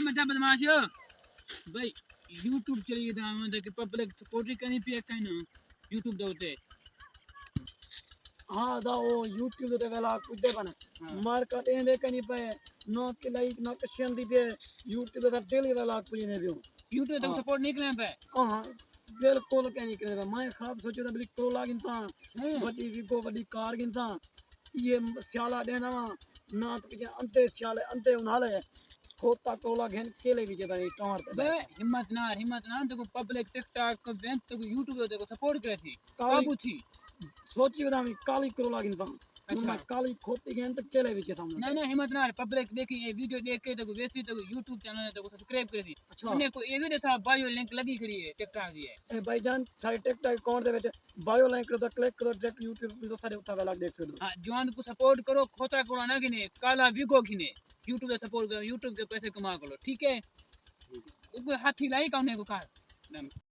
मचा बदमाश भाई YouTube चलिए था मतलब कि पब्लिक सपोर्ट करनी पे कहना YouTube दे हाँ दा वो YouTube ते वेला कुछ दे बने मार्केट ए देखनी पे नो के लाइक नो के शेंदी पे YouTube ते डेली वेला कुछ ने भी YouTube तक सपोर्ट नहीं करना पे हां बिल्कुल कहनी करे मैं खाब सोचो था बिल्कुल करो लागिन था बड़ी विगो बड़ी कार गिन था ये स्याला देना ना तो पीछे अंते स्याले अंते उनाले खोता कोला घेन केले भी जेता टमार पे बे हिम्मत ना देखो पब्लिक टिकटॉक को बैंक तो YouTube देखो सपोर्ट करे थी काबू थी सोची बता मैं काली करो लागिन था अच्छा मैं काली खोती घेन तो केले भी जेता ना हिम्मत ना पब्लिक देखी ये वीडियो देख के देखो वैसे तो YouTube चैनल देखो सब्सक्राइब करे थी अच्छा उन्हें को ये भी देखा बायो लिंक लगी करी है टिकटॉक की है ए भाईजान सारे टिकटॉक अकाउंट दे विच बायो लिंक तो क्लिक करो डायरेक्ट YouTube पे तो सारे उठा वाला देख सकते हो हां जवान को सपोर्ट करो खोता कोड़ा ना गिने काला विगो गिने YouTube पे सपोर्ट करो YouTube के पैसे कमा करो ठीक है कोई हाथी लाई कौन है को कार